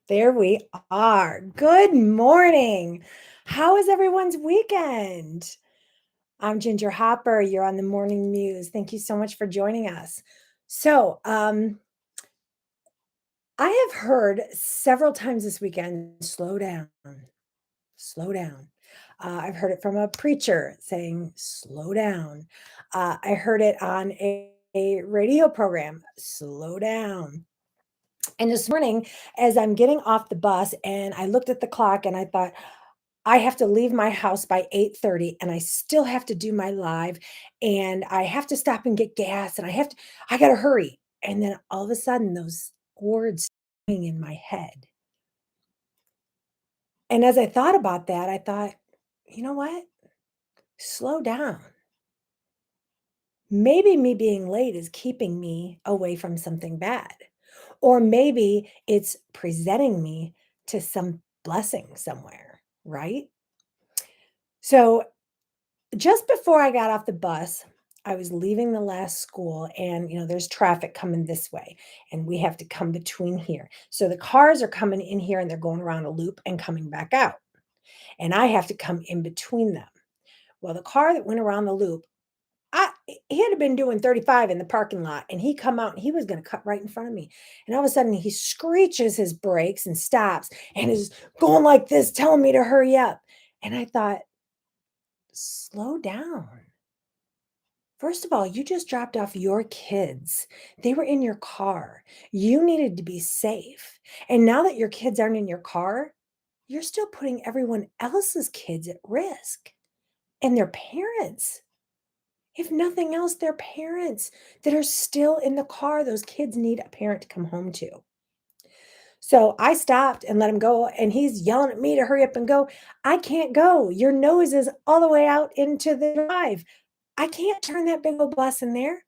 There we are. Good morning. How is everyone's weekend? I'm Ginger Hopper. You're on the Morning Muse. Thank you so much for joining us. So, I have heard several times this weekend, slow down, slow down. I've heard it from a preacher saying, slow down. I heard it on a radio program, slow down. And this morning, as I'm getting off the bus and I looked at the clock and I thought, I have to leave my house by 8:30 and I still have to do my live and I have to stop and get gas and I got to hurry. And then all of a sudden those words ring in my head. And as I thought about that, I thought, you know what? Slow down. Maybe me being late is keeping me away from something bad. Or maybe it's presenting me to some blessing somewhere, right? So just before I got off the bus, I was leaving the last school and there's traffic coming this way and we have to come between here. So the cars are coming in here and they're going around a loop and coming back out. And I have to come in between them. Well, the car that went around the loop, he had been doing 35 in the parking lot and he come out and he was going to cut right in front of me. And all of a sudden he screeches his brakes and stops and is going like this, telling me to hurry up. And I thought, slow down. First of all, you just dropped off your kids. They were in your car. You needed to be safe. And now that your kids aren't in your car, you're still putting everyone else's kids at risk and their parents. If nothing else, their parents that are still in the car, those kids need a parent to come home to. So I stopped and let him go, and he's yelling at me to hurry up and go. I can't go. Your nose is all the way out into the drive. I can't turn that big old bus in there.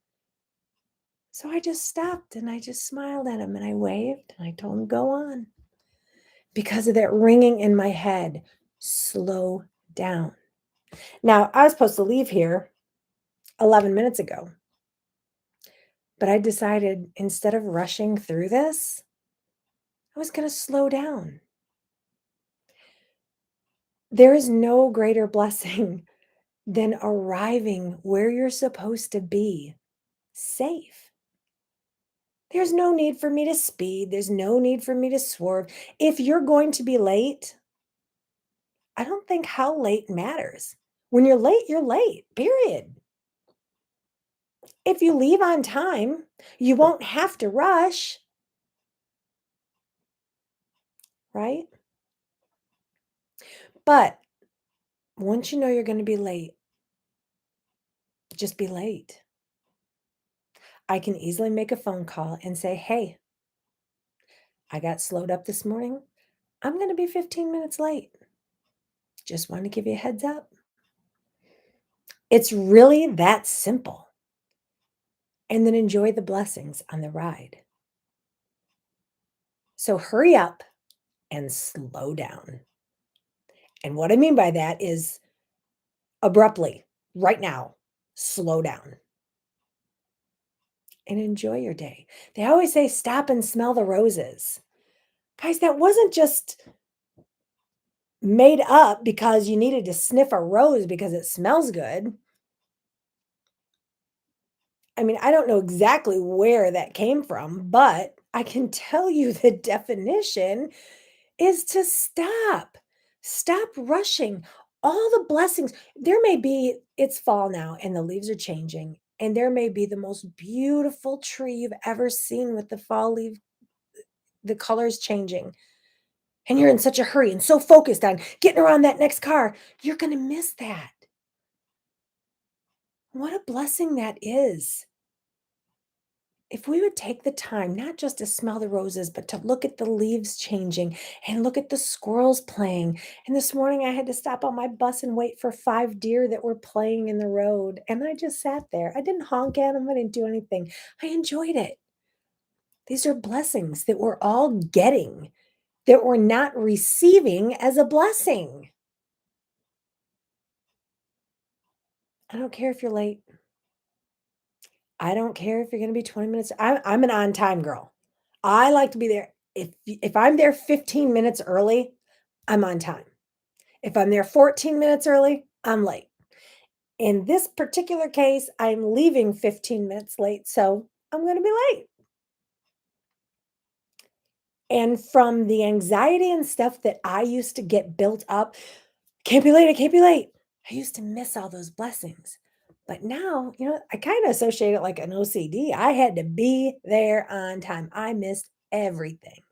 So I just stopped and I just smiled at him and I waved and I told him, go on. Because of that ringing in my head, slow down. Now, I was supposed to leave here 11 minutes ago, but I decided instead of rushing through this, I was going to slow down. There is no greater blessing than arriving where you're supposed to be safe. There's no need for me to speed. There's no need for me to swerve. If you're going to be late, I don't think how late matters. When you're late, period. If you leave on time, you won't have to rush, right? But once you know you're going to be late, just be late. I can easily make a phone call and say, hey, I got slowed up this morning. I'm going to be 15 minutes late. Just want to give you a heads up. It's really that simple. And then enjoy the blessings on the ride. So hurry up and slow down. And what I mean by that is abruptly, right now, slow down and enjoy your day. They always say, stop and smell the roses. Guys, that wasn't just made up because you needed to sniff a rose because it smells good. I mean, I don't know exactly where that came from, but I can tell you the definition is to stop. Stop rushing. All the blessings. There may be, it's fall now and the leaves are changing, and there may be the most beautiful tree you've ever seen with the fall leaf, the colors changing. And you're in such a hurry and so focused on getting around that next car, you're going to miss that. What a blessing that is. If we would take the time, not just to smell the roses, but to look at the leaves changing and look at the squirrels playing. And this morning I had to stop on my bus and wait for 5 deer that were playing in the road. And I just sat there. I didn't honk at them. I didn't do anything. I enjoyed it. These are blessings that we're all getting, that we're not receiving as a blessing. I don't care if you're late. I don't care if you're going to be 20 minutes. I'm an on time girl. I like to be there If I'm there 15 minutes early, I'm on time. If I'm there 14 minutes early, I'm late. In this particular case, I'm leaving 15 minutes late, so I'm going to be late. And from the anxiety and stuff that I used to get built up, can't be late, I can't be late. I used to miss all those blessings. But now, I kind of associate it like an OCD. I had to be there on time. I missed everything.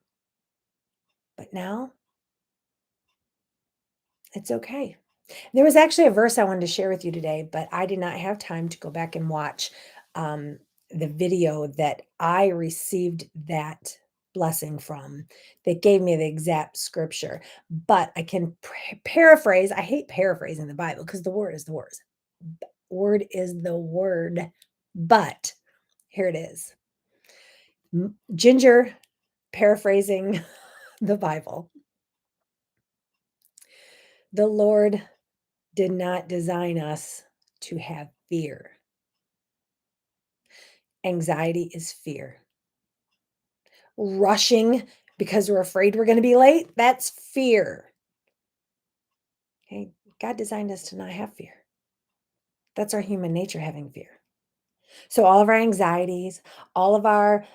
But now it's okay. There was actually a verse I wanted to share with you today, but I did not have time to go back and watch um, the video that I received that blessing from that gave me the exact scripture. But I can paraphrase. I hate paraphrasing the Bible because the word is the word. Word is the word. But here it is. Ginger paraphrasing the Bible. The Lord did not design us to have fear. Anxiety is fear. Rushing because we're afraid we're going to be late, that's fear. Okay, God designed us to not have fear. That's our human nature, having fear. So all of our anxieties, all of our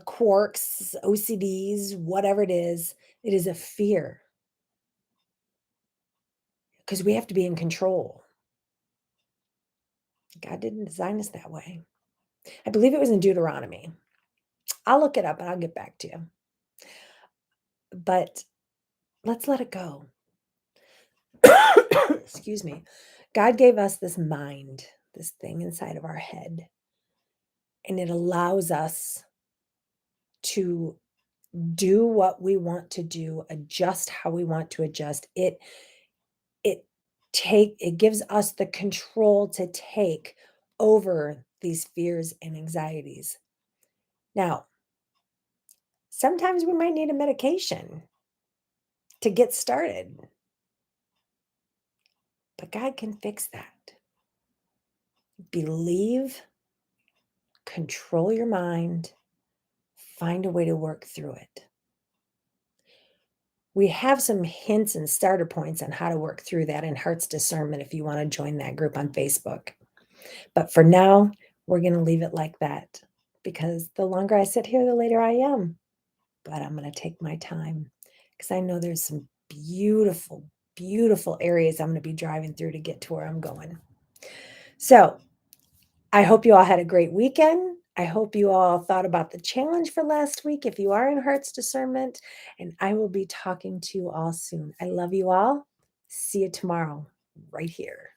quirks, OCDs, whatever it is a fear because we have to be in control. God didn't design us that way. I believe it was in Deuteronomy. I'll look it up and I'll get back to you. But let's let it go. Excuse me. God gave us this mind, this thing inside of our head, and it allows us to do what we want to do, adjust how we want to adjust. It it gives us the control to take over these fears and anxieties. Now, sometimes we might need a medication to get started, but God can fix that. Believe, control your mind, find a way to work through it. We have some hints and starter points on how to work through that in Heart's Discernment if you want to join that group on Facebook. But for now, we're going to leave it like that because the longer I sit here, the later I am. But I'm going to take my time because I know there's some beautiful, beautiful areas I'm going to be driving through to get to where I'm going. So I hope you all had a great weekend. I hope you all thought about the challenge for last week if you are in Heart's Discernment, and I will be talking to you all soon. I love you all. See you tomorrow right here.